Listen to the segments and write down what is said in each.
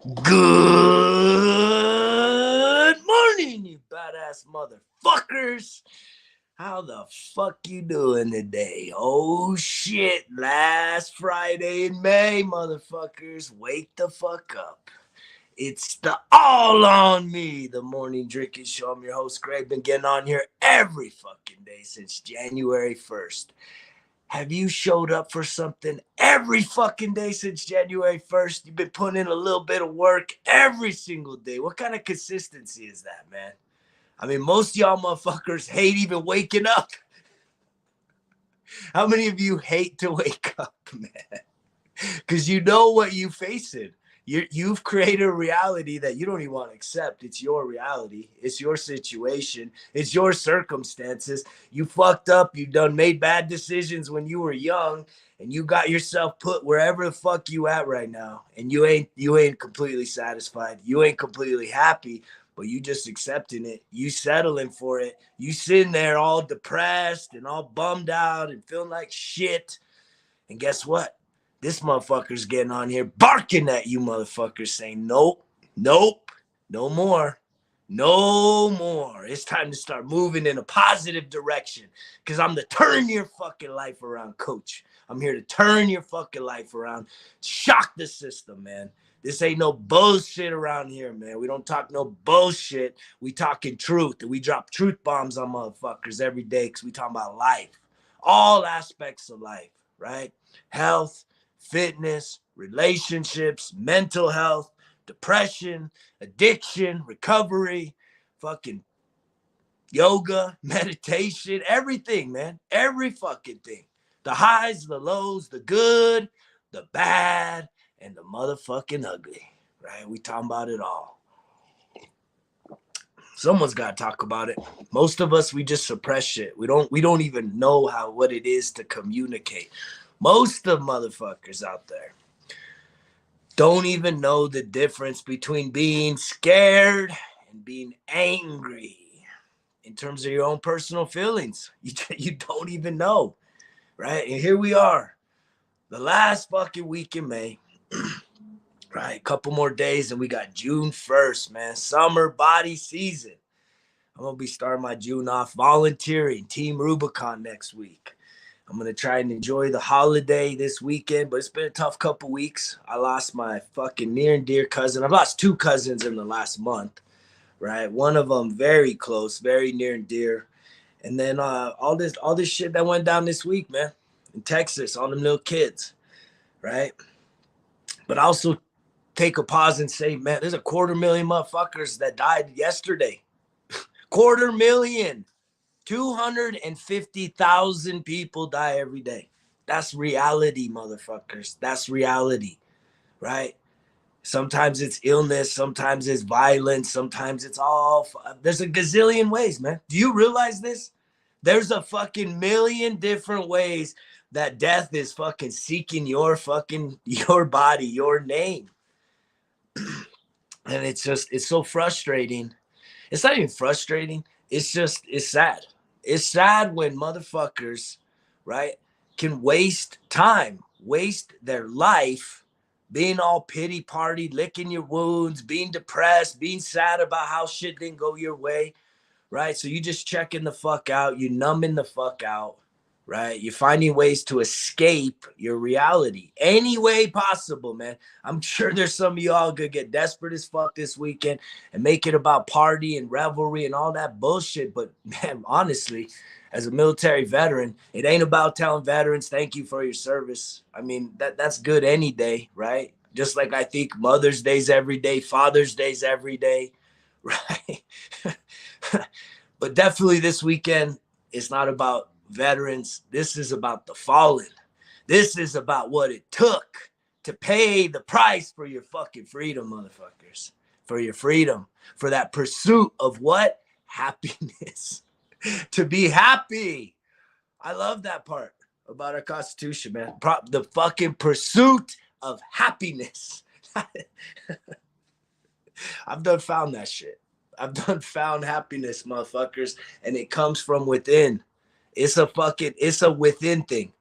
Good morning, you badass motherfuckers. How the fuck you doing today? Oh shit, last Friday in May, motherfuckers. Wake the fuck up. It's the All On Me, the morning drinking show. I'm your host, Greg. Been getting on here every fucking day since January 1st. Have you showed up for something every fucking day since January 1st? You've been putting in a little bit of work every single day. What kind of consistency is that, man? I mean, most of y'all motherfuckers hate even waking up. How many of you hate to wake up, man? Because you know what you facing. You've created a reality that you don't even want to accept. It's your reality. It's your situation. It's your circumstances. You fucked up. You done made bad decisions when you were young, and you got yourself put wherever the fuck you at right now. And you ain't completely satisfied. You ain't completely happy, but you just accepting it. You settling for it. You sitting there all depressed and all bummed out and feeling like shit. And guess what? This motherfucker's getting on here barking at you motherfuckers saying, nope, nope, no more. No more. It's time to start moving in a positive direction because I'm the turn your fucking life around coach. I'm here to turn your fucking life around. Shock the system, man. This ain't no bullshit around here, man. We don't talk no bullshit. We talking truth. And we drop truth bombs on motherfuckers every day because we talking about life. All aspects of life, right? Health, fitness, relationships, mental health, depression, addiction, recovery, fucking yoga, meditation, everything, man. Every fucking thing. The highs, the lows, the good, the bad, and the motherfucking ugly, right? We talking about it all. Someone's got to talk about it. Most of us, we just suppress shit. We don't even know what it is to communicate. Most of motherfuckers out there don't even know the difference between being scared and being angry in terms of your own personal feelings. You don't even know, right? And here we are, the last fucking week in May, right? A couple more days and we got June 1st, man. Summer body season. I'm going to be starting my June off volunteering, Team Rubicon next week. I'm going to try and enjoy the holiday this weekend, but it's been a tough couple weeks. I lost my fucking near and dear cousin. I've lost two cousins in the last month, right? One of them very close, very near and dear. And then all this shit that went down this week, man, in Texas, all them little kids, right? But also take a pause and say, man, there's 250,000 motherfuckers that died yesterday. 250,000. 250,000 people die every day. That's reality, motherfuckers. That's reality, right? Sometimes it's illness, sometimes it's violence, sometimes it's all. There's a gazillion ways, man. Do you realize this? There's a fucking million different ways that death is fucking seeking your body, your name. And it's so frustrating. It's not even frustrating. It's sad. It's sad when motherfuckers, right, can waste time, waste their life being all pity party, licking your wounds, being depressed, being sad about how shit didn't go your way, right? So you just checking the fuck out, you numbing the fuck out, right? You're finding ways to escape your reality any way possible, man. I'm sure there's some of y'all gonna get desperate as fuck this weekend and make it about party and revelry and all that bullshit. But man, honestly, as a military veteran, it ain't about telling veterans thank you for your service. I mean, that's good any day, right? Just like I think Mother's Day's every day, Father's Day's every day, right? But definitely this weekend, it's not about veterans. This is about the fallen. This is about what it took to pay the price for your fucking freedom, motherfuckers. For your freedom. For that pursuit of what? Happiness. To be happy. I love that part about our Constitution, man. The fucking pursuit of happiness. I've done found that shit. I've done found happiness, motherfuckers, and it comes from within. It's a within thing,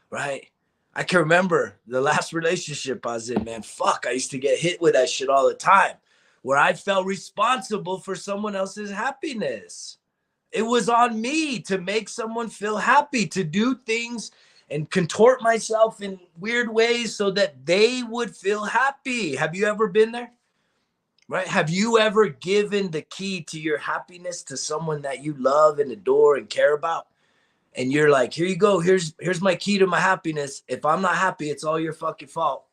right? I can remember the last relationship I was in, man. Fuck, I used to get hit with that shit all the time, where I felt responsible for someone else's happiness. It was on me to make someone feel happy, to do things and contort myself in weird ways so that they would feel happy. Have you ever been there? Right? Have you ever given the key to your happiness to someone that you love and adore and care about? And you're like, here you go. Here's my key to my happiness. If I'm not happy, it's all your fucking fault.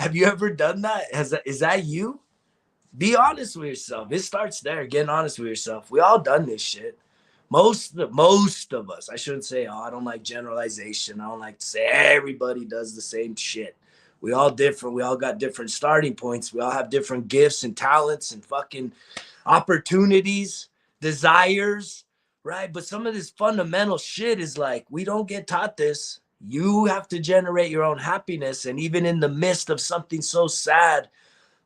Have you ever done that? Is that you? Be honest with yourself. It starts there. Getting honest with yourself. We all done this shit. Most of us. I shouldn't say, I don't like generalization. I don't like to say everybody does the same shit. We all different. We all got different starting points. We all have different gifts and talents and fucking opportunities, desires, right? But some of this fundamental shit is like, we don't get taught this. You have to generate your own happiness. And even in the midst of something so sad,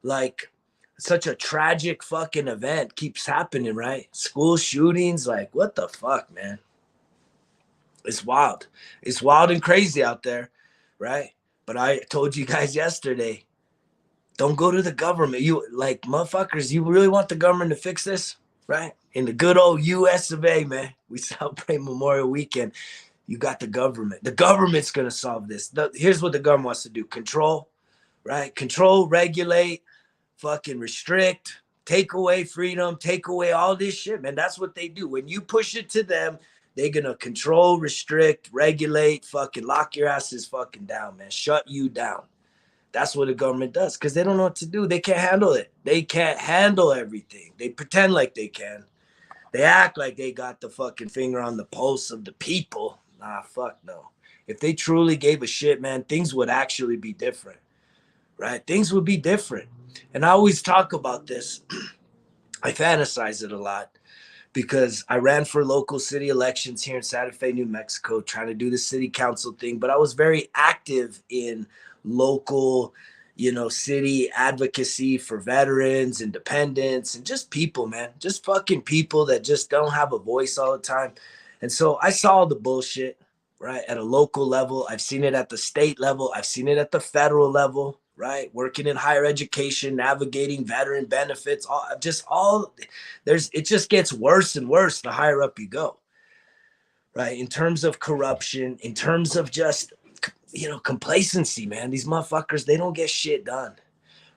like such a tragic fucking event keeps happening, right? School shootings, like what the fuck, man? It's wild. It's wild and crazy out there, right? But I told you guys yesterday, don't go to the government. You like motherfuckers, you really want the government to fix this, right? In the good old US of A, man, we celebrate Memorial Weekend. You got the government. The government's going to solve this. Here's what the government wants to do. Control, right? Control, regulate, fucking restrict, take away freedom, take away all this shit, man. That's what they do. When you push it to them, they're going to control, restrict, regulate, fucking lock your asses fucking down, man. Shut you down. That's what the government does because they don't know what to do. They can't handle it. They can't handle everything. They pretend like they can. They act like they got the fucking finger on the pulse of the people. Nah, fuck no. If they truly gave a shit, man, things would actually be different, right? Things would be different. And I always talk about this. I fantasize it a lot because I ran for local city elections here in Santa Fe, New Mexico, trying to do the city council thing. But I was very active in local, city advocacy for veterans and dependents and just people, man, just fucking people that just don't have a voice all the time. And so I saw the bullshit, right, at a local level. I've seen it at the state level. I've seen it at the federal level, right? Working in higher education, navigating veteran benefits, it just gets worse and worse the higher up you go, right? In terms of corruption, in terms of just, complacency, man. These motherfuckers, they don't get shit done,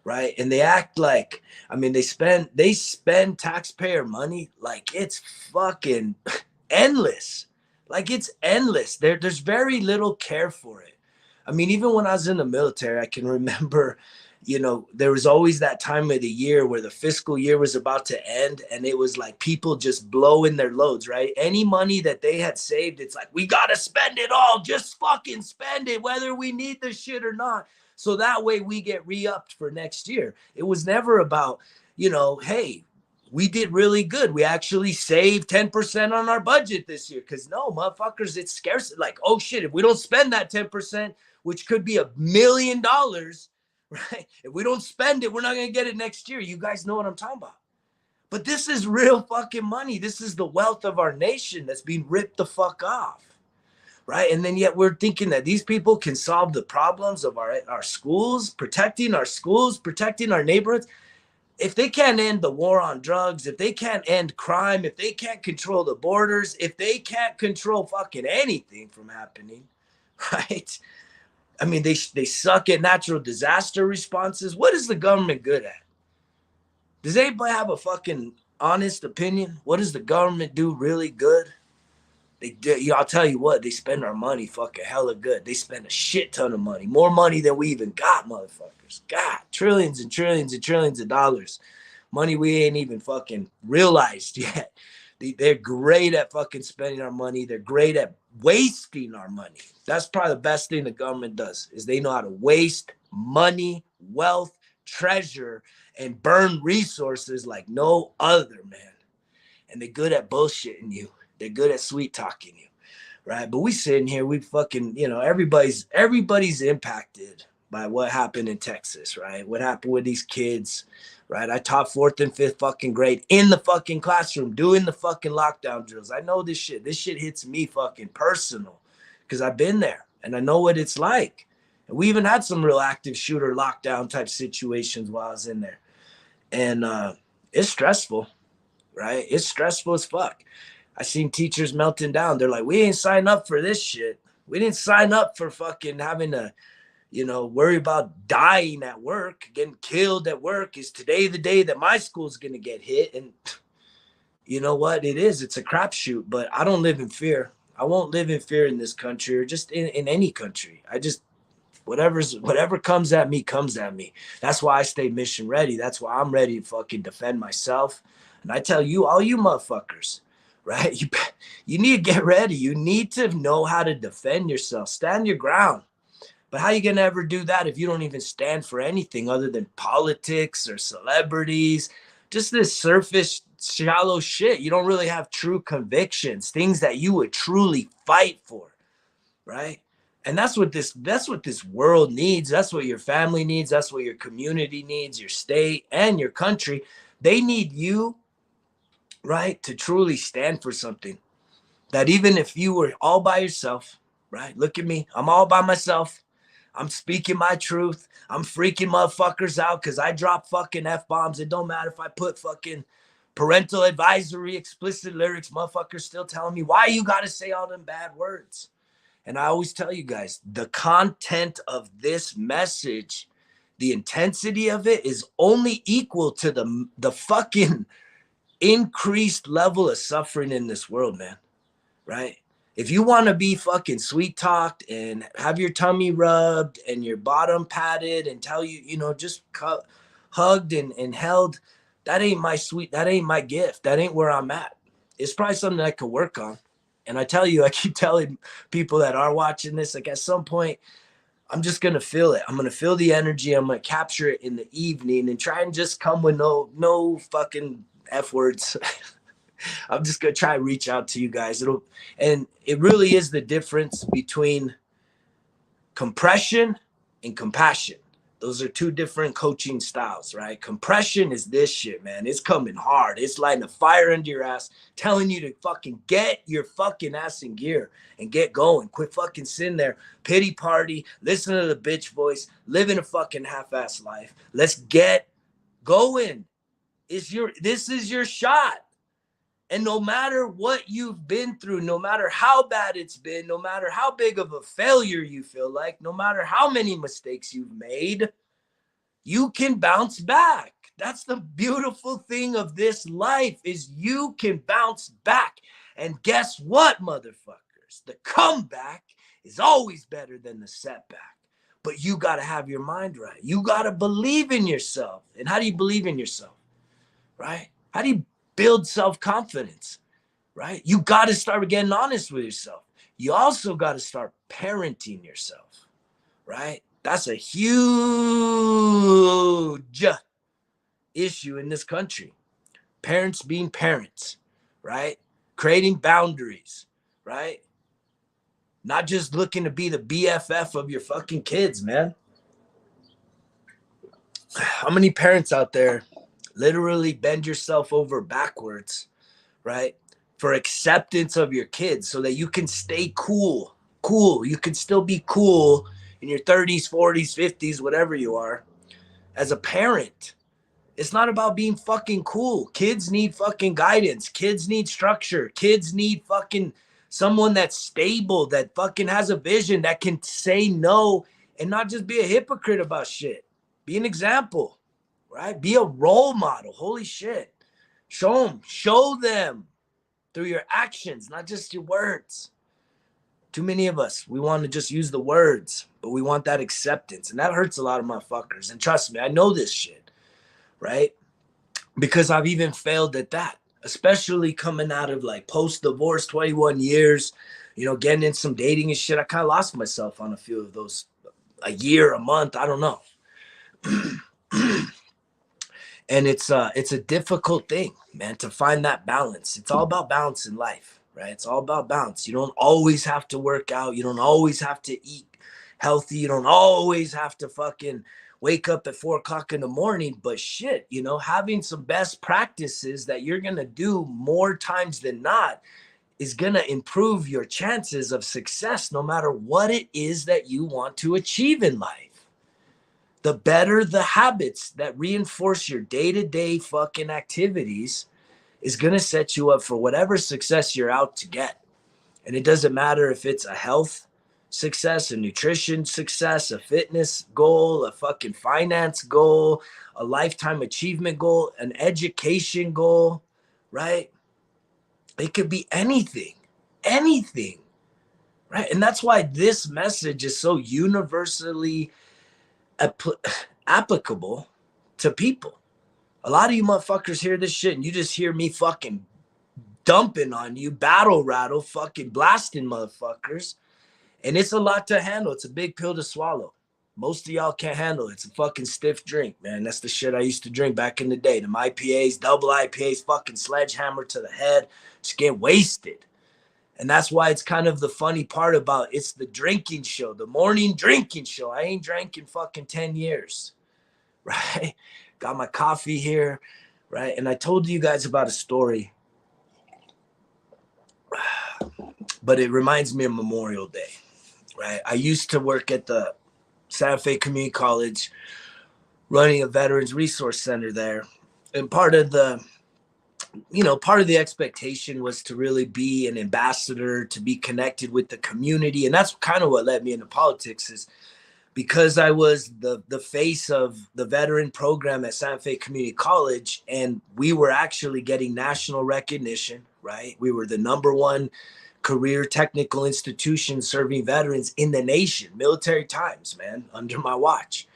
right? And they act like, they spend taxpayer money like it's fucking endless. Like it's endless. There's very little care for it. Even when I was in the military, I can remember, there was always that time of the year where the fiscal year was about to end and it was like people just blowing their loads, right? Any money that they had saved, it's like, we got to spend it all. Just fucking spend it, whether we need the shit or not. So that way we get re-upped for next year. It was never about, hey, we did really good. We actually saved 10% on our budget this year. Because no, motherfuckers, it's scarce. Like, oh shit, if we don't spend that 10%, which could be $1 million, right? If we don't spend it, we're not going to get it next year. You guys know what I'm talking about. But this is real fucking money. This is the wealth of our nation that's being ripped the fuck off, right? And then yet we're thinking that these people can solve the problems of our schools, protecting our neighborhoods. If they can't end the war on drugs, if they can't end crime, if they can't control the borders, if they can't control fucking anything from happening, right? They suck at natural disaster responses. What is the government good at? Does anybody have a fucking honest opinion? What does the government do really good? I'll tell you what, they spend our money fucking hella good. They spend a shit ton of money, more money than we even got, motherfuckers. God, trillions and trillions and trillions of dollars. Money we ain't even fucking realized yet. They're great at fucking spending our money. They're great at wasting our money. That's probably the best thing the government does, is they know how to waste money, wealth, treasure, and burn resources like no other, man. And they're good at bullshitting you. They're good at sweet talking you, right? But we sitting here, we fucking, everybody's impacted by what happened in Texas, right? What happened with these kids, right? I taught 4th and 5th fucking grade in the fucking classroom, doing the fucking lockdown drills. I know this shit. This shit hits me fucking personal because I've been there. and I know what it's like. And we even had some real active shooter lockdown type situations while I was in there. And it's stressful, right? It's stressful as fuck. I seen teachers melting down. They're like, we didn't sign up for this shit. We didn't sign up for fucking having to, worry about dying at work, getting killed at work. Is today the day that my school's going to get hit? And you know what? It is. It's a crapshoot, but I don't live in fear. I won't live in fear in this country or just in any country. I just, whatever comes at me, comes at me. That's why I stay mission ready. That's why I'm ready to fucking defend myself. And I tell you, all you motherfuckers, right? You need to get ready. You need to know how to defend yourself. Stand your ground. But how you gonna ever do that if you don't even stand for anything other than politics or celebrities? Just this surface, shallow shit. You don't really have true convictions, things that you would truly fight for, right? And that's what this world needs. That's what your family needs. That's what your community needs, your state and your country. They need you, right, to truly stand for something. That even if you were all by yourself, right? Look at me. I'm all by myself. I'm speaking my truth. I'm freaking motherfuckers out because I drop fucking F-bombs. It don't matter if I put fucking parental advisory, explicit lyrics. Motherfuckers still telling me, why you got to say all them bad words? And I always tell you guys, the content of this message, the intensity of it is only equal to the fucking increased level of suffering in this world, man. Right? If you want to be fucking sweet talked and have your tummy rubbed and your bottom patted and tell you, just hugged and held, that ain't my gift. That ain't where I'm at. It's probably something I could work on. And I tell you, I keep telling people that are watching this, like at some point, I'm just going to feel it. I'm going to feel the energy. I'm going to capture it in the evening and try and just come with no fucking F words. I'm just going to try and reach out to you guys. And it really is the difference between compression and compassion. Those are two different coaching styles, right? Compression is this shit, man. It's coming hard. It's lighting a fire under your ass, telling you to fucking get your fucking ass in gear and get going. Quit fucking sitting there, pity party, listen to the bitch voice, living a fucking half-ass life. Let's get going. This is your shot. And no matter what you've been through, no matter how bad it's been, no matter how big of a failure you feel like, no matter how many mistakes you've made, you can bounce back. That's the beautiful thing of this life is you can bounce back. And guess what, motherfuckers? The comeback is always better than the setback. But you got to have your mind right. You got to believe in yourself. And how do you believe in yourself? Right? How do you build self-confidence, right? You got to start getting honest with yourself. You also got to start parenting yourself, right? That's a huge issue in this country. Parents being parents, right? Creating boundaries, right? Not just looking to be the BFF of your fucking kids, man. How many parents out there literally bend yourself over backwards, right? For acceptance of your kids so that you can stay cool. You can still be cool in your 30s, 40s, 50s, whatever you are. As a parent, it's not about being fucking cool. Kids need fucking guidance. Kids need structure. Kids need fucking someone that's stable, that fucking has a vision, that can say no and not just be a hypocrite about shit. Be an example. Right? Be a role model. Holy shit. Show them through your actions, not just your words. Too many of us, we want to just use the words, but we want that acceptance. And that hurts a lot of motherfuckers. And trust me, I know this shit, right? Because I've even failed at that, especially coming out of like post-divorce, 21 years, getting in some dating and shit. I kind of lost myself on a few of those, a year, a month, I don't know. And it's a difficult thing, man, to find that balance. It's all about balance in life, right? It's all about balance. You don't always have to work out. You don't always have to eat healthy. You don't always have to fucking wake up at 4 o'clock in the morning. But shit, having some best practices that you're going to do more times than not is going to improve your chances of success no matter what it is that you want to achieve in life. The better the habits that reinforce your day-to-day fucking activities is going to set you up for whatever success you're out to get. And it doesn't matter if it's a health success, a nutrition success, a fitness goal, a fucking finance goal, a lifetime achievement goal, an education goal, right? It could be anything, right? And that's why this message is so universally applicable to people. A lot of you motherfuckers hear this shit and you just hear me fucking dumping on you, battle rattle, fucking blasting motherfuckers. And it's a lot to handle. It's a big pill to swallow. Most of y'all can't handle it. It's a fucking stiff drink, man. That's the shit I used to drink back in the day. Them IPAs, double IPAs, fucking sledgehammer to the head, just get wasted. And that's why it's kind of the funny part about it's the drinking show, the morning drinking show. I ain't drank in fucking 10 years, right? Got my coffee here, right? And I told you guys about a story, but it reminds me of Memorial Day, right? I used to work at the Santa Fe Community College, running a Veterans Resource Center there. And part of the expectation was to really be an ambassador, to be connected with the community. And that's kind of what led me into politics, is because I was the face of the veteran program at Santa Fe Community College, and we were actually getting national recognition, right? We were the #1 career technical institution serving veterans in the nation, Military Times, man, under my watch.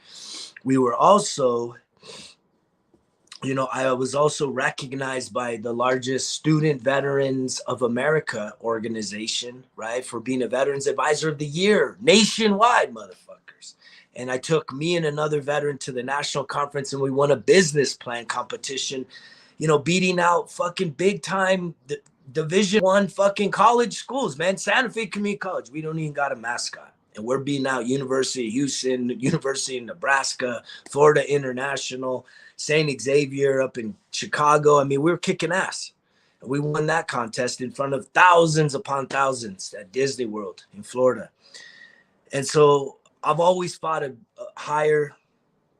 We were also, I was also recognized by the largest Student Veterans of America organization, right, for being a Veterans Advisor of the Year nationwide, motherfuckers. And I took me and another veteran to the national conference, and we won a business plan competition, beating out fucking big time Division I fucking college schools, man. Santa Fe Community College. We don't even got a mascot. And we're beating out University of Houston, University of Nebraska, Florida International, St. Xavier up in Chicago. I mean, we were kicking ass. And we won that contest in front of thousands upon thousands at Disney World in Florida. And so I've always fought a higher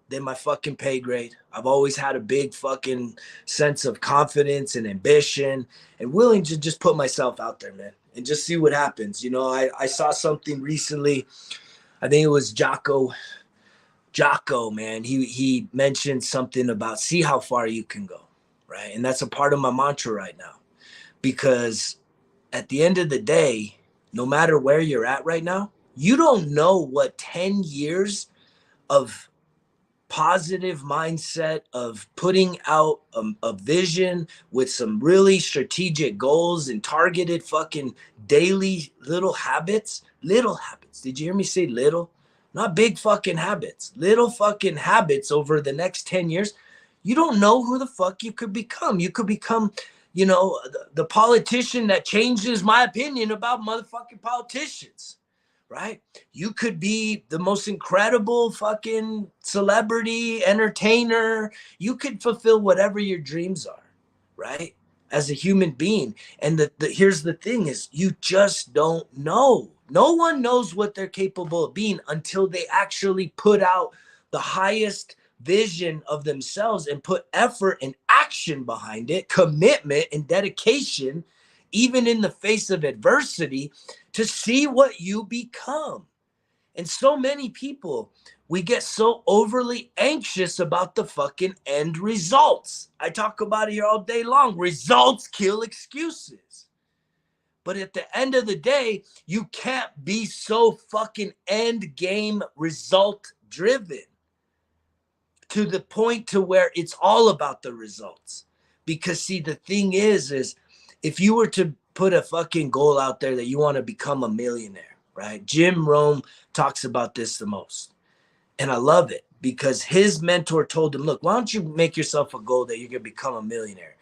than my fucking pay grade. I've always had a big fucking sense of confidence and ambition and willing to just put myself out there, man, and just see what happens. I saw something recently. I think it was Jocko, man. He mentioned something about see how far you can go, right? And that's a part of my mantra right now, because at the end of the day, no matter where you're at right now, you don't know what 10 years of positive mindset, of putting out a vision with some really strategic goals and targeted fucking daily little habits. Did you hear me say little? Not big fucking habits, little fucking habits over the next 10 years. You don't know who the fuck you could become. You could become, the politician that changes my opinion about motherfucking politicians. Right? You could be the most incredible fucking celebrity, entertainer. You could fulfill whatever your dreams are, right? As a human being. And here's the thing is you just don't know. No one knows what they're capable of being until they actually put out the highest vision of themselves and put effort and action behind it, commitment and dedication, even in the face of adversity, to see what you become. And so many people, we get so overly anxious about the fucking end results. I talk about it here all day long. Results kill excuses. But at the end of the day, you can't be so fucking end game result driven to the point to where it's all about the results. Because see, the thing is if you were to put a fucking goal out there that you want to become a millionaire, right? Jim Rohn talks about this the most. And I love it because his mentor told him, look, why don't you make yourself a goal that you're going to become a millionaire?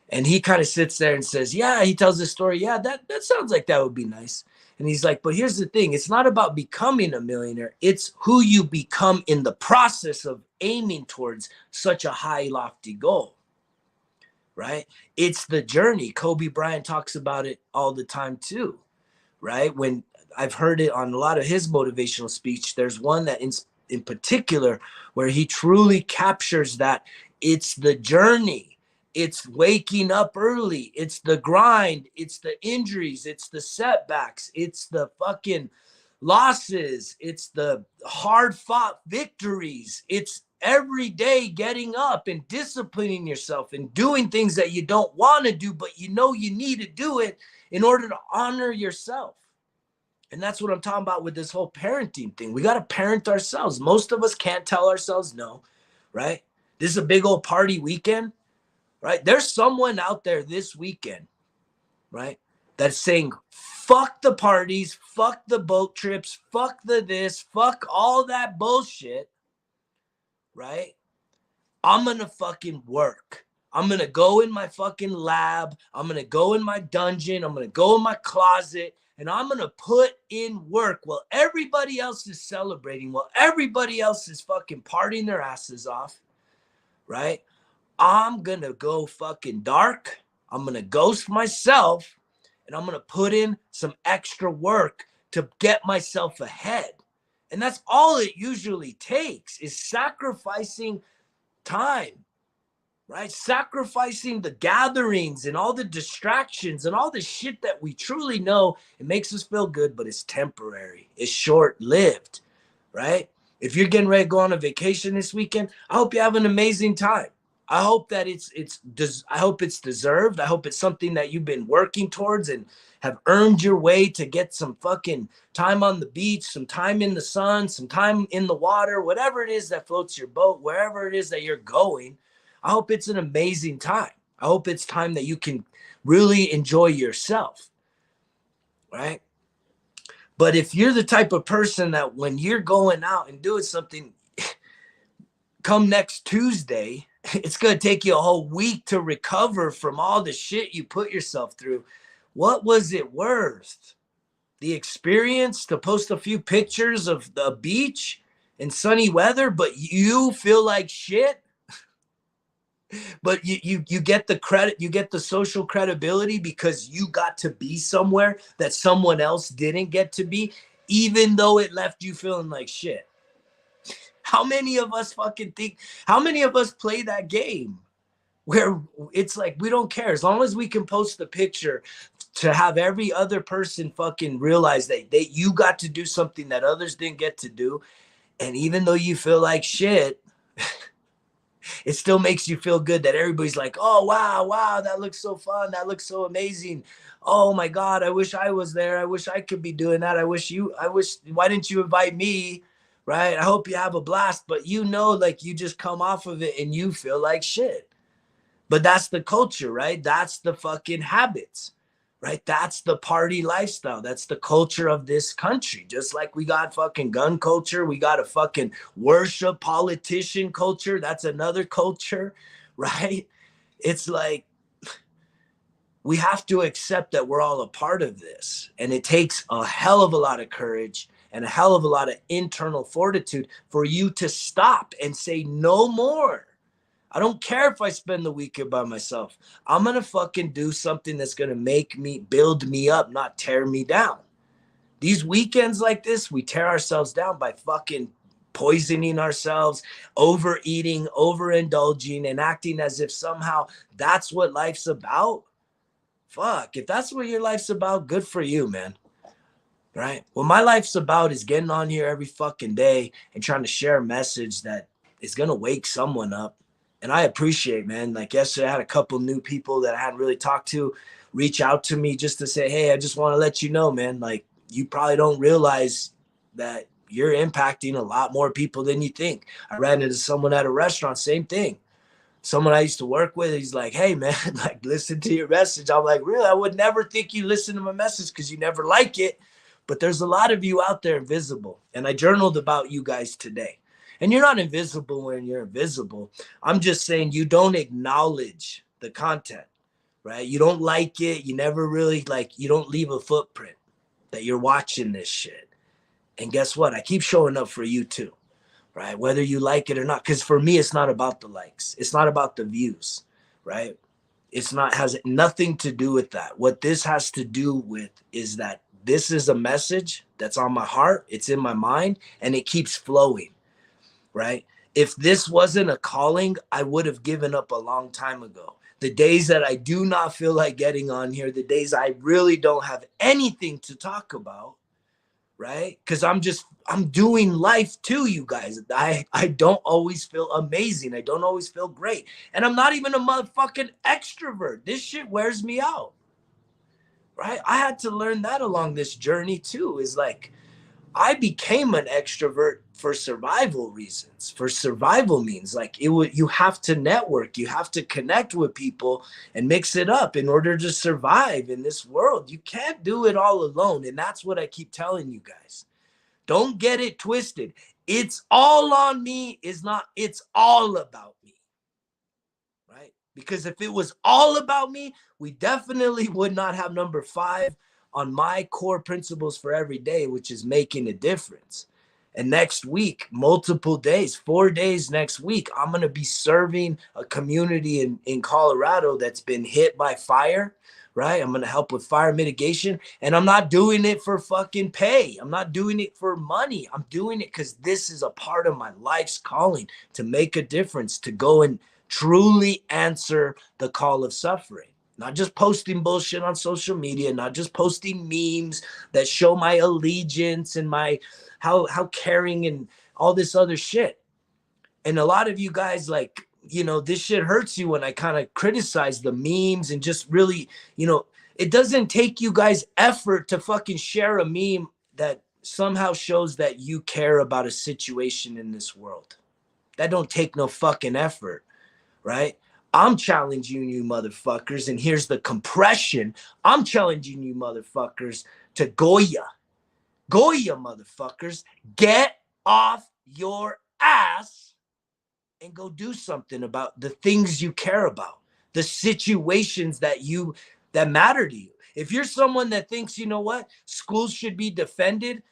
And he kind of sits there and says, yeah, he tells the story. Yeah, that sounds like that would be nice. And he's like, but here's the thing. It's not about becoming a millionaire. It's who you become in the process of aiming towards such a high, lofty goal. right? It's the journey. Kobe Bryant talks about it all the time too, right? When I've heard it on a lot of his motivational speech, there's one that in particular where he truly captures that it's the journey. It's waking up early. It's the grind. It's the injuries. It's the setbacks. It's the fucking losses. It's the hard fought victories. It's every day getting up and disciplining yourself and doing things that you don't want to do, but you know you need to do it in order to honor yourself. And that's what I'm talking about with this whole parenting thing. We got to parent ourselves. Most of us can't tell ourselves no, right? This is a big old party weekend, right? There's someone out there this weekend, right, that's saying, fuck the parties, fuck the boat trips, fuck the this, fuck all that bullshit, right? I'm going to fucking work. I'm going to go in my fucking lab. I'm going to go in my dungeon. I'm going to go in my closet and I'm going to put in work while everybody else is celebrating, while everybody else is fucking partying their asses off, right? I'm going to go fucking dark. I'm going to ghost myself and I'm going to put in some extra work to get myself ahead. And that's all it usually takes, is sacrificing time, right? Sacrificing the gatherings and all the distractions and all the shit that we truly know it makes us feel good, but it's temporary. It's short-lived, right? If you're getting ready to go on a vacation this weekend, I hope you have an amazing time. I hope that I hope it's deserved. I hope it's something that you've been working towards and have earned your way to get some fucking time on the beach, some time in the sun, some time in the water, whatever it is that floats your boat, wherever it is that you're going. I hope it's an amazing time. I hope it's time that you can really enjoy yourself, right? But if you're the type of person that when you're going out and doing something, come next Tuesday, it's going to take you a whole week to recover from all the shit you put yourself through. What was it worth? The experience to post a few pictures of the beach in sunny weather, but you feel like shit? But you get the credit, you get the social credibility because you got to be somewhere that someone else didn't get to be, even though it left you feeling like shit. How many of us how many of us play that game where it's like, we don't care. As long as we can post the picture to have every other person fucking realize that you got to do something that others didn't get to do. And even though you feel like shit, it still makes you feel good that everybody's like, oh, wow, that looks so fun. That looks so amazing. Oh my God, I wish I was there. I wish I could be doing that. Why didn't you invite me? Right? I hope you have a blast, but like you just come off of it and you feel like shit. But that's the culture, right? That's the fucking habits, right? That's the party lifestyle. That's the culture of this country. Just like we got fucking gun culture, we got a fucking worship politician culture. That's another culture, right? It's like, we have to accept that we're all a part of this. And it takes a hell of a lot of courage and a hell of a lot of internal fortitude for you to stop and say no more. I don't care if I spend the weekend by myself. I'm going to fucking do something that's going to build me up, not tear me down. These weekends like this, we tear ourselves down by fucking poisoning ourselves, overeating, overindulging, and acting as if somehow that's what life's about. Fuck, if that's what your life's about, good for you, man. Right? What my life's about is getting on here every fucking day and trying to share a message that is going to wake someone up. And I appreciate, man. Like yesterday, I had a couple new people that I hadn't really talked to reach out to me just to say, hey, I just want to let you know, man, like you probably don't realize that you're impacting a lot more people than you think. I ran into someone at a restaurant, same thing. Someone I used to work with, he's like, hey, man, like, listen to your message. I'm like, really? I would never think you listen to my message because you never like it. But there's a lot of you out there invisible. And I journaled about you guys today. And you're not invisible when you're invisible. I'm just saying you don't acknowledge the content, right? You don't like it. You never really you don't leave a footprint that you're watching this shit. And guess what? I keep showing up for you too, right? Whether you like it or not. Because for me, it's not about the likes. It's not about the views, right? It's not, has nothing to do with that. What this has to do with is that this is a message that's on my heart, it's in my mind, and it keeps flowing, right? If this wasn't a calling, I would have given up a long time ago. The days that I do not feel like getting on here, the days I really don't have anything to talk about, right? Because I'm doing life too, you guys. I don't always feel amazing. I don't always feel great. And I'm not even a motherfucking extrovert. This shit wears me out, right? I had to learn that along this journey too, is like, I became an extrovert for survival reasons, for survival means. Like, it would, you have to network, you have to connect with people and mix it up in order to survive in this world. You can't do it all alone. And that's what I keep telling you guys. Don't get it twisted. It's all on me is not, it's all about me, right? Because if it was all about me, we definitely would not have number 5 on my core principles for every day, which is making a difference. And next week, multiple days, 4 days next week, I'm going to be serving a community in Colorado that's been hit by fire, right? I'm going to help with fire mitigation. And I'm not doing it for fucking pay. I'm not doing it for money. I'm doing it because this is a part of my life's calling, to make a difference, to go and truly answer the call of suffering. Not just posting bullshit on social media, not just posting memes that show my allegiance and my how caring and all this other shit. And a lot of you guys, like, you know, this shit hurts you when I kind of criticize the memes and just really, you know, it doesn't take you guys effort to fucking share a meme that somehow shows that you care about a situation in this world. That don't take no fucking effort, right? I'm challenging you motherfuckers, and here's the compression. I'm challenging you motherfuckers to Goya. Goya motherfuckers, get off your ass and go do something about the things you care about, the situations that matter to you. If you're someone that thinks, you know what, schools should be defended,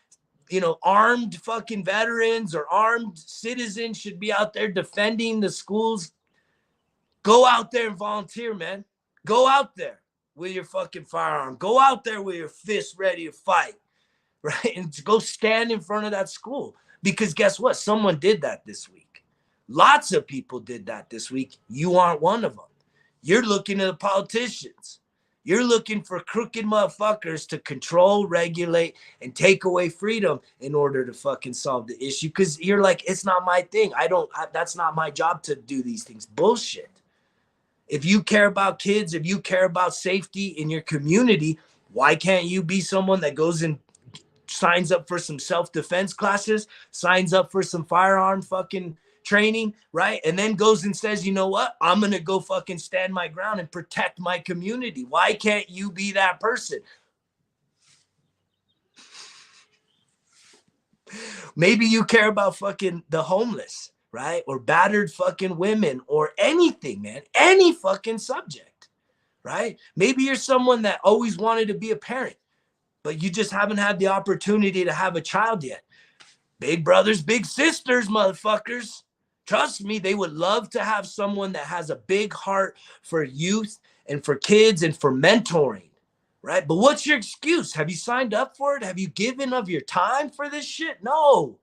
you know, armed fucking veterans or armed citizens should be out there defending the schools, go out there and volunteer, man. Go out there with your fucking firearm. Go out there with your fist ready to fight, right? And go stand in front of that school. Because guess what? Someone did that this week. Lots of people did that this week. You aren't one of them. You're looking at the politicians. You're looking for crooked motherfuckers to control, regulate, and take away freedom in order to fucking solve the issue. Because you're like, it's not my thing. That's not my job to do these things. Bullshit. If you care about kids, if you care about safety in your community, why can't you be someone that goes and signs up for some self-defense classes, signs up for some firearm fucking training, right? And then goes and says, you know what? I'm going to go fucking stand my ground and protect my community. Why can't you be that person? Maybe you care about fucking the homeless, right? Or battered fucking women or anything, man. Any fucking subject, right? Maybe you're someone that always wanted to be a parent, but you just haven't had the opportunity to have a child yet. Big brothers, big sisters, motherfuckers. Trust me, they would love to have someone that has a big heart for youth and for kids and for mentoring, right? But what's your excuse? Have you signed up for it? Have you given of your time for this shit? No,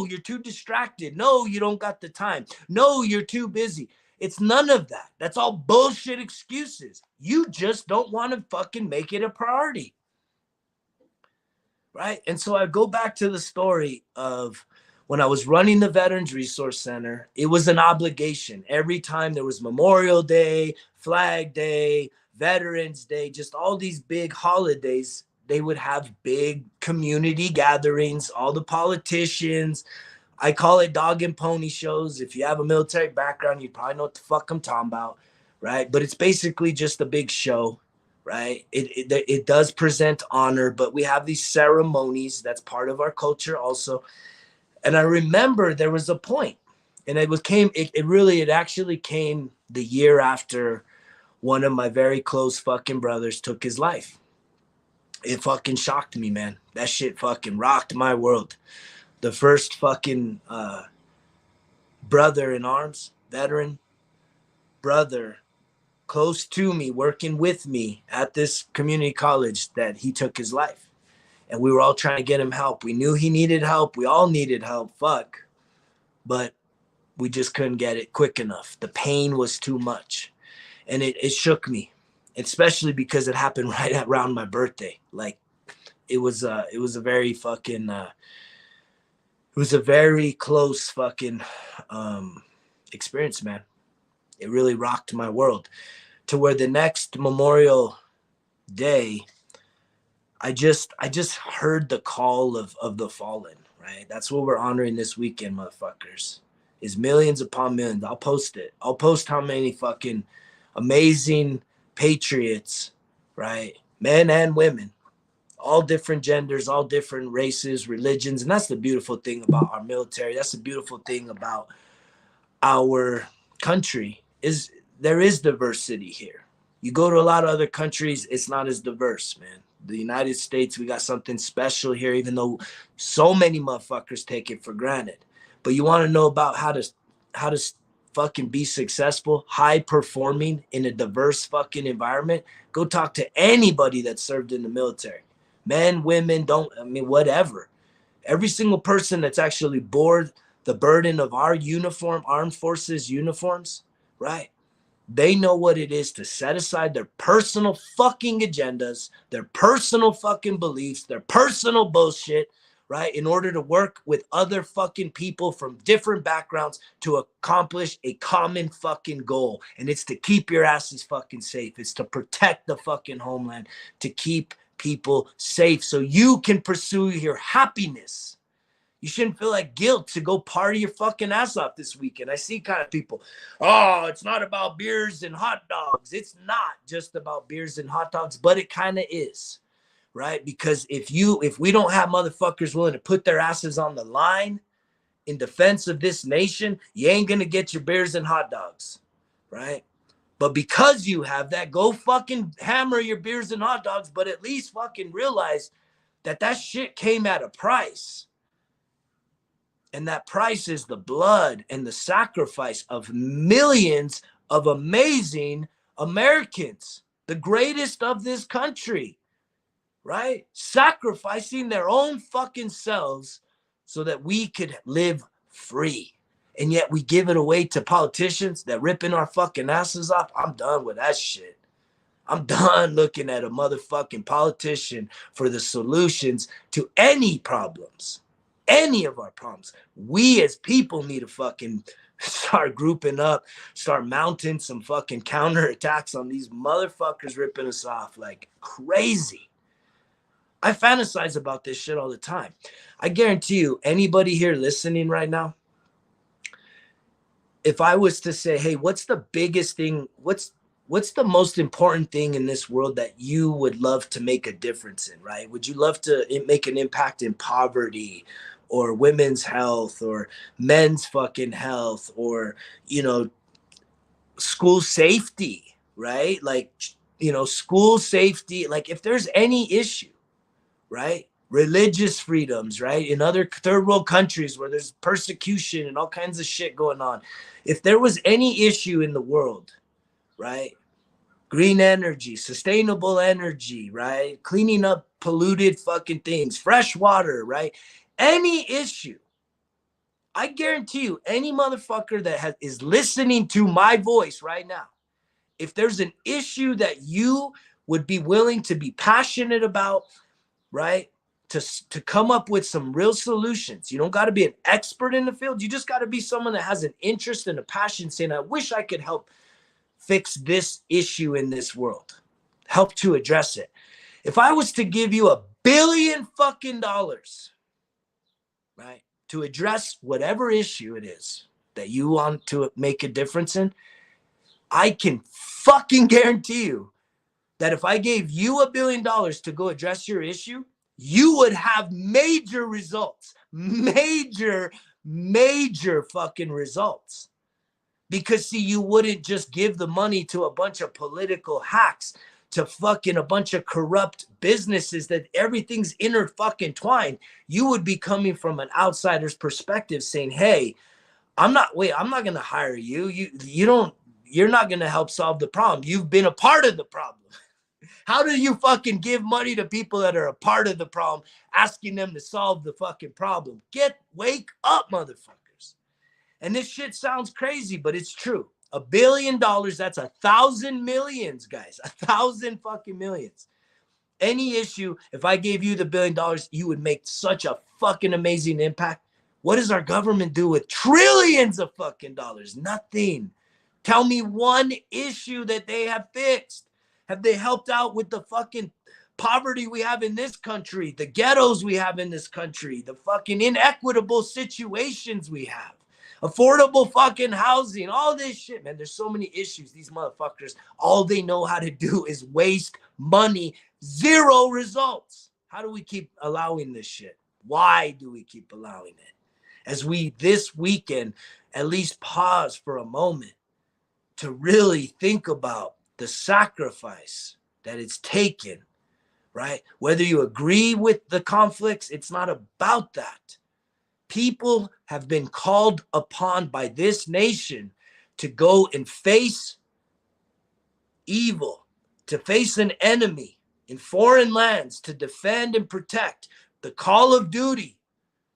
you're too distracted. No, you don't got the time. No, you're too busy. It's none of that. That's all bullshit excuses. You just don't want to fucking make it a priority. Right. And so I go back to the story of when I was running the Veterans Resource Center. It was an obligation. Every time there was Memorial Day, Flag Day, Veterans Day, just all these big holidays, they would have big community gatherings, all the politicians. I call it dog and pony shows. If you have a military background, you probably know what the fuck I'm talking about. Right. But it's basically just a big show. Right. It does present honor, but we have these ceremonies. That's part of our culture also. And I remember there was a point, and it actually came the year after one of my very close fucking brothers took his life. It fucking shocked me, man. That shit fucking rocked my world. The first fucking brother in arms, veteran brother close to me, working with me at this community college, that he took his life. And we were all trying to get him help. We knew he needed help. We all needed help. Fuck. But we just couldn't get it quick enough. The pain was too much. And it shook me, especially because it happened right around my birthday. Like, it was a very fucking, it was a very close fucking experience, man. It really rocked my world, to where the next Memorial Day, I just heard the call of the fallen, right? That's what we're honoring this weekend, motherfuckers, is millions upon millions. I'll post it. I'll post how many fucking amazing patriots, right? Men and women, all different genders, all different races, religions. And that's the beautiful thing about our military. That's the beautiful thing about our country, is there is diversity here. You go to a lot of other countries, it's not as diverse, man. The United States, we got something special here, even though so many motherfuckers take it for granted. But you want to know about how to fucking be successful, high performing in a diverse fucking environment? Go talk to anybody that served in the military. Men, women, whatever. Every single person that's actually bore the burden of our uniform, armed forces uniforms, right? They know what it is to set aside their personal fucking agendas, their personal fucking beliefs, their personal bullshit, right? In order to work with other fucking people from different backgrounds to accomplish a common fucking goal. And it's to keep your asses fucking safe. It's to protect the fucking homeland, to keep people safe so you can pursue your happiness. You shouldn't feel like guilt to go party your fucking ass off this weekend. I see kind of people, oh, it's not about beers and hot dogs. It's not just about beers and hot dogs, but it kind of is, right? Because if we don't have motherfuckers willing to put their asses on the line in defense of this nation, you ain't going to get your beers and hot dogs, right? But because you have that, go fucking hammer your beers and hot dogs, but at least fucking realize that shit came at a price. And that price is the blood and the sacrifice of millions of amazing Americans, the greatest of this country, right? Sacrificing their own fucking selves so that we could live free. And yet we give it away to politicians that ripping our fucking asses off. I'm done with that shit. I'm done looking at a motherfucking politician for the solutions to any problems. Any of our problems. We as people need to fucking start grouping up, start mounting some fucking counterattacks on these motherfuckers ripping us off like crazy. I fantasize about this shit all the time. I guarantee you, anybody here listening right now, if I was to say, hey, what's the biggest thing, what's the most important thing in this world that you would love to make a difference in, right? Would you love to make an impact in poverty, or women's health, or men's fucking health, or, school safety, right? Like, school safety, like if there's any issue, right? Religious freedoms, right? In other third world countries where there's persecution and all kinds of shit going on. If there was any issue in the world, right? Green energy, sustainable energy, right? Cleaning up polluted fucking things, fresh water, right? Any issue, I guarantee you, any motherfucker that is listening to my voice right now, if there's an issue that you would be willing to be passionate about, right? To come up with some real solutions. You don't got to be an expert in the field. You just got to be someone that has an interest and a passion, saying, I wish I could help fix this issue in this world, help to address it. If I was to give you $1 billion fucking dollars, right, to address whatever issue it is that you want to make a difference in, I can fucking guarantee you that if I gave you $1 billion to go address your issue, you would have major results, major fucking results. Because see, you wouldn't just give the money to a bunch of political hacks, to fucking a bunch of corrupt businesses that everything's fucking twined. You would be coming from an outsider's perspective saying, hey, I'm not going to hire you. you're not going to help solve the problem. You've been a part of the problem. How do you fucking give money to people that are a part of the problem, asking them to solve the fucking problem? Wake up, motherfuckers. And this shit sounds crazy, but it's true. $1 billion, that's 1,000 millions, guys. 1,000 fucking millions. Any issue, if I gave you the $1 billion, you would make such a fucking amazing impact. What does our government do with trillions of fucking dollars? Nothing. Tell me one issue that they have fixed. Have they helped out with the fucking poverty we have in this country, the ghettos we have in this country, the fucking inequitable situations we have, affordable fucking housing, all this shit, man? There's so many issues. These motherfuckers, all they know how to do is waste money, zero results. How do we keep allowing this shit? Why do we keep allowing it? As we this weekend at least pause for a moment to really think about the sacrifice that it's taken, right? Whether you agree with the conflicts, it's not about that. People have been called upon by this nation to go and face evil, to face an enemy in foreign lands, to defend and protect. The call of duty,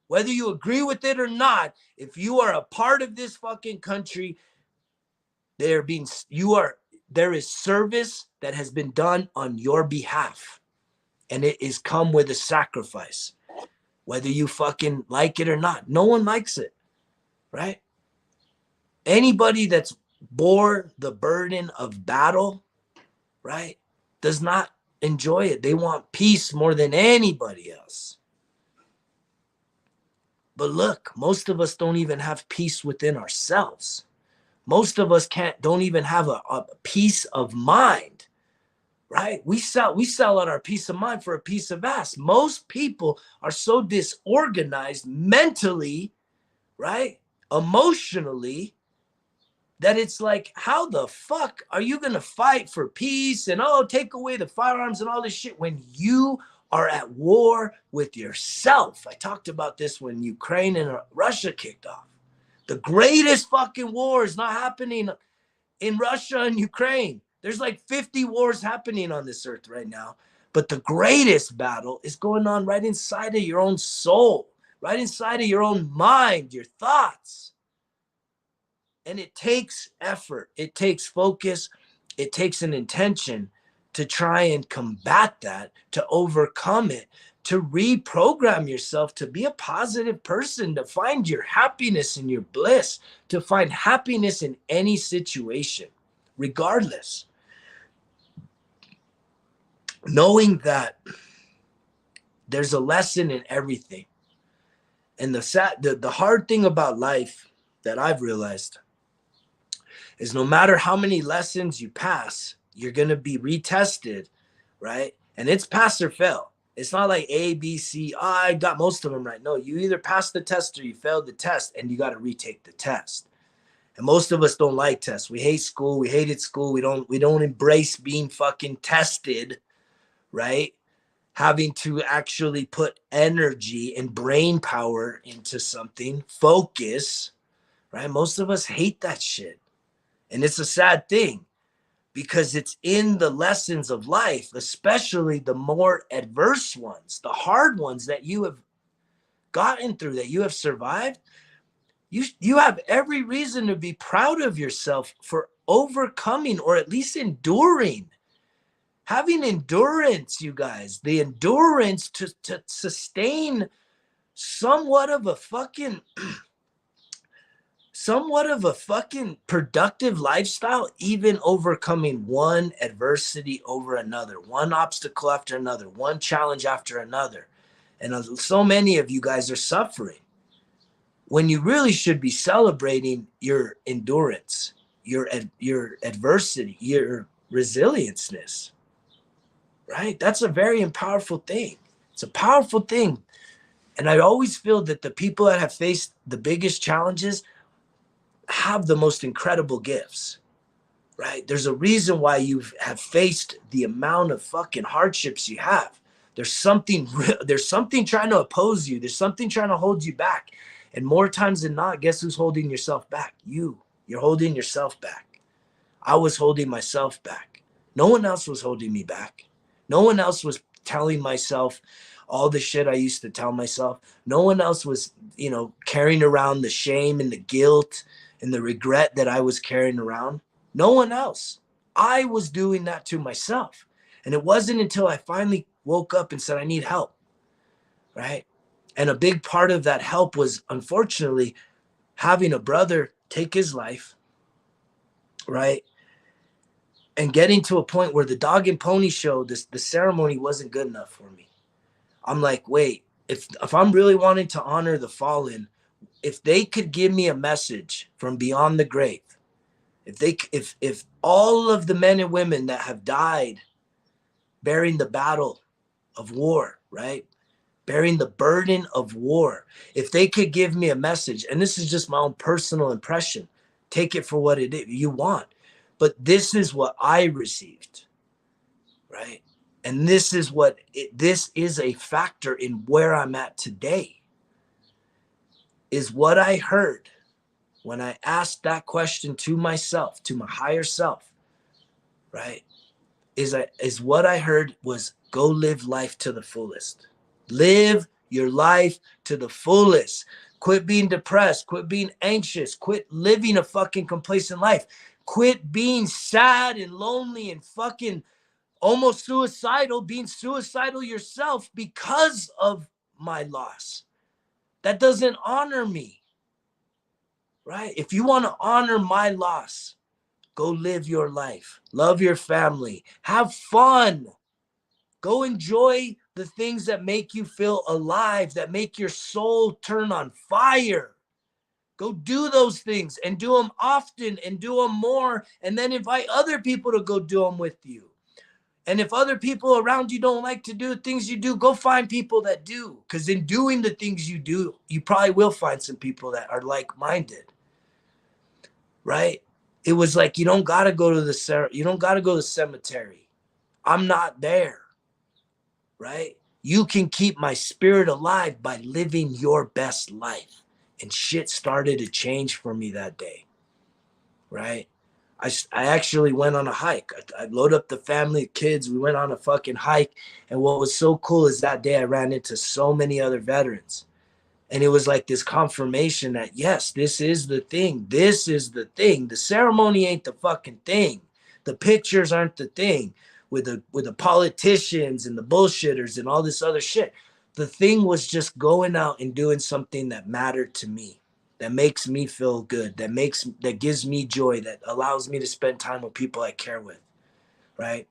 whether you agree with it or not, if you are a part of this fucking country, there is service that has been done on your behalf, and it is come with a sacrifice, whether you fucking like it or not. No one likes it, right? Anybody that's bore the burden of battle, right, does not enjoy it. They want peace more than anybody else. But look, most of us don't even have peace within ourselves. Most of us don't even have a peace of mind, right? We sell out our peace of mind for a piece of ass. Most people are so disorganized mentally, right? Emotionally, that it's like, how the fuck are you going to fight for peace and, take away the firearms and all this shit when you are at war with yourself? I talked about this when Ukraine and Russia kicked off. The greatest fucking war is not happening in Russia and Ukraine. There's like 50 wars happening on this earth right now. But the greatest battle is going on right inside of your own soul, right inside of your own mind, your thoughts. And it takes effort. It takes focus. It takes an intention to try and combat that, to overcome it, to reprogram yourself to be a positive person, to find your happiness and your bliss, to find happiness in any situation, regardless. Knowing that there's a lesson in everything. And the hard thing about life that I've realized is no matter how many lessons you pass, you're going to be retested, right? And it's pass or fail. It's not like A, B, C. I got most of them right. No, you either passed the test or you failed the test, and you got to retake the test. And most of us don't like tests. We hate school. We hated school. We don't embrace being fucking tested, right? Having to actually put energy and brain power into something, focus, right? Most of us hate that shit. And it's a sad thing, because it's in the lessons of life, especially the more adverse ones, the hard ones that you have gotten through, that you have survived. You have every reason to be proud of yourself for overcoming, or at least enduring. Having endurance, you guys, the endurance to sustain somewhat of a fucking productive lifestyle, even overcoming one adversity over another, one obstacle after another, one challenge after another. And so many of you guys are suffering when you really should be celebrating your endurance, your adversity, your resilienceness, right? That's a very powerful thing. It's a powerful thing. And I always feel that the people that have faced the biggest challenges have the most incredible gifts, right? There's a reason why you have faced the amount of fucking hardships you have. There's something trying to oppose you. There's something trying to hold you back. And more times than not, guess who's holding yourself back? You're holding yourself back. I was holding myself back. No one else was holding me back. No one else was telling myself all the shit I used to tell myself. No one else was, carrying around the shame and the guilt and the regret that I was carrying around. No one else. I was doing that to myself. And it wasn't until I finally woke up and said, I need help, right? And a big part of that help was, unfortunately, having a brother take his life, right? And getting to a point where the dog and pony show, the ceremony wasn't good enough for me. I'm like, wait, if I'm really wanting to honor the fallen, if they could give me a message from beyond the grave, if all of the men and women that have died bearing the battle of war, right? Bearing the burden of war, if they could give me a message, and this is just my own personal impression, take it for what it is you want. But this is what I received, right? And this is this is a factor in where I'm at today, is what I heard when I asked that question to myself, to my higher self, right? Is what I heard was, go live life to the fullest. Live your life to the fullest. Quit being depressed. Quit being anxious. Quit living a fucking complacent life. Quit being sad and lonely and fucking almost suicidal, being suicidal yourself because of my loss. That doesn't honor me, right? If you want to honor my loss, go live your life. Love your family. Have fun. Go enjoy the things that make you feel alive, that make your soul turn on fire. Go do those things and do them often and do them more, and then invite other people to go do them with you. And if other people around you don't like to do the things you do, go find people that do. Because in doing the things you do, you probably will find some people that are like-minded, right? It was like, you don't got to go to the cemetery. I'm not there, right? You can keep my spirit alive by living your best life. And shit started to change for me that day, right? I actually went on a hike. I loaded up the family, kids. We went on a fucking hike. And what was so cool is that day I ran into so many other veterans. And it was like this confirmation that, yes, this is the thing. This is the thing. The ceremony ain't the fucking thing. The pictures aren't the thing with the politicians and the bullshitters and all this other shit. The thing was just going out and doing something that mattered to me, that makes me feel good, that gives me joy, that allows me to spend time with people I care with, right?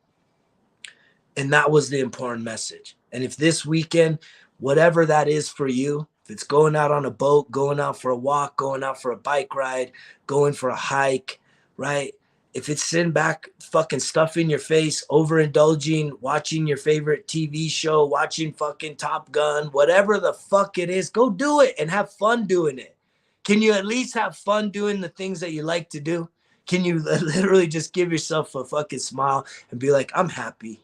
And that was the important message. And if this weekend, whatever that is for you, if it's going out on a boat, going out for a walk, going out for a bike ride, going for a hike, right? If it's sitting back, fucking stuffing your face, overindulging, watching your favorite TV show, watching fucking Top Gun, whatever the fuck it is, go do it and have fun doing it. Can you at least have fun doing the things that you like to do? Can you literally just give yourself a fucking smile and be like, I'm happy.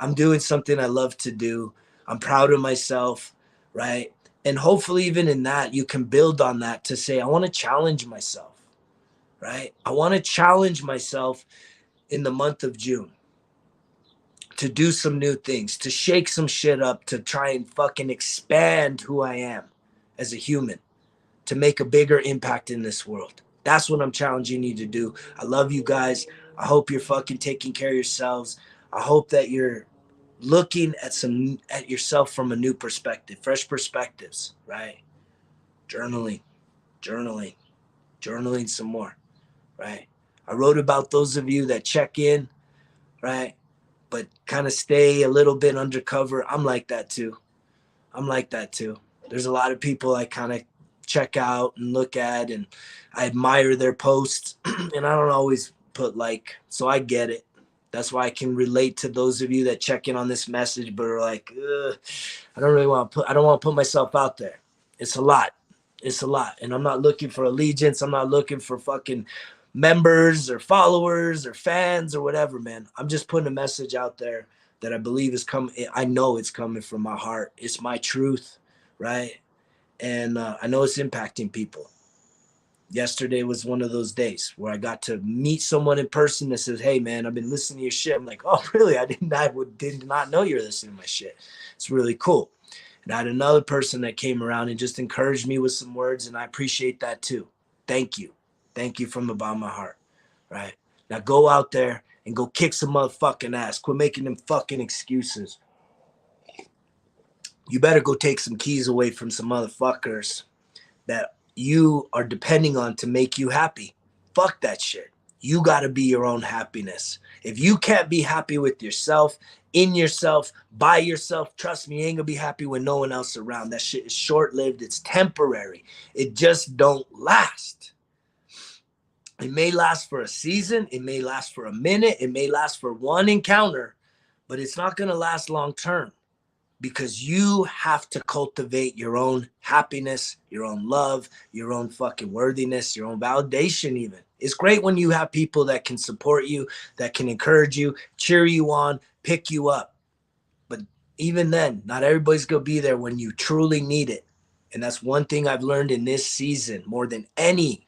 I'm doing something I love to do. I'm proud of myself, right? And hopefully even in that, you can build on that to say, I want to challenge myself, right? I want to challenge myself in the month of June to do some new things, to shake some shit up, to try and fucking expand who I am as a human, to make a bigger impact in this world. That's what I'm challenging you to do. I love you guys. I hope you're fucking taking care of yourselves. I hope that you're looking at yourself from a new perspective, fresh perspectives, right? Journaling some more, right? I wrote about those of you that check in, right? But kind of stay a little bit undercover. I'm like that too. There's a lot of people I kind of check out and look at, and I admire their posts, and I don't always put like, so I get it. That's why I can relate to those of you that check in on this message, but are like, I don't want to put myself out there. It's a lot. And I'm not looking for allegiance. I'm not looking for fucking members or followers or fans or whatever, man. I'm just putting a message out there that I believe is coming. I know it's coming from my heart. It's my truth, right? And I know it's impacting people. Yesterday was one of those days where I got to meet someone in person that says, "Hey man, I've been listening to your shit." I'm like, "Oh really? I did not know you're listening to my shit." It's really cool. And I had another person that came around and just encouraged me with some words, and I appreciate that too. Thank you. Thank you from the bottom of my heart. Right? Now go out there and go kick some motherfucking ass. Quit making them fucking excuses. You better go take some keys away from some motherfuckers that you are depending on to make you happy. Fuck that shit. You got to be your own happiness. If you can't be happy with yourself, in yourself, by yourself, trust me, you ain't gonna be happy with no one else around. That shit is short-lived. It's temporary. It just don't last. It may last for a season. It may last for a minute. It may last for one encounter, but it's not gonna last long term. Because you have to cultivate your own happiness, your own love, your own fucking worthiness, your own validation even. It's great when you have people that can support you, that can encourage you, cheer you on, pick you up. But even then, not everybody's going to be there when you truly need it. And that's one thing I've learned in this season more than any,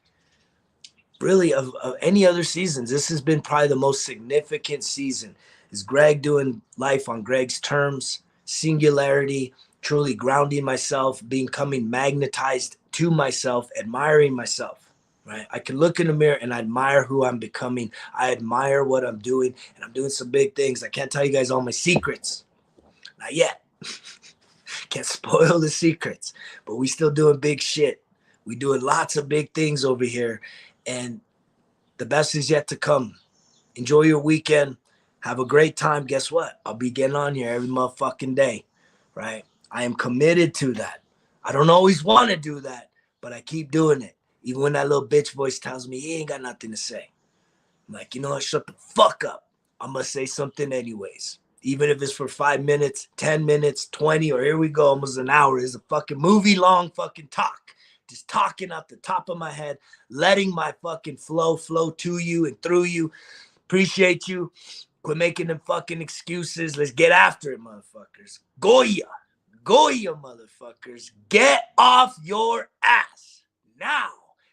really, of any other seasons. This has been probably the most significant season. Is Greg doing life on Greg's terms? Singularity, truly grounding myself, becoming magnetized to myself, admiring myself, right? I can look in the mirror and I admire who I'm becoming. I admire what I'm doing, and I'm doing some big things. I can't tell you guys all my secrets. Not yet. Can't spoil the secrets, but we still doing big shit. We doing lots of big things over here, and the best is yet to come. Enjoy your weekend. Have a great time. Guess what? I'll be getting on here every motherfucking day, right? I am committed to that. I don't always want to do that, but I keep doing it. Even when that little bitch voice tells me he ain't got nothing to say. I'm like, you know what? Shut the fuck up. I'm going to say something anyways. Even if it's for 5 minutes, 10 minutes, 20, or here we go, almost an hour. It's a fucking movie long fucking talk. Just talking up the top of my head, letting my fucking flow to you and through you. Appreciate you. Quit making them fucking excuses. Let's get after it, motherfuckers. Goya. Goya, motherfuckers. Get off your ass now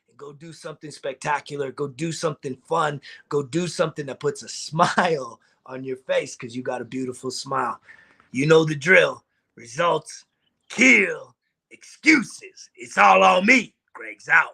and go do something spectacular. Go do something fun. Go do something that puts a smile on your face because you got a beautiful smile. You know the drill. Results kill excuses. It's all on me. Greg's out.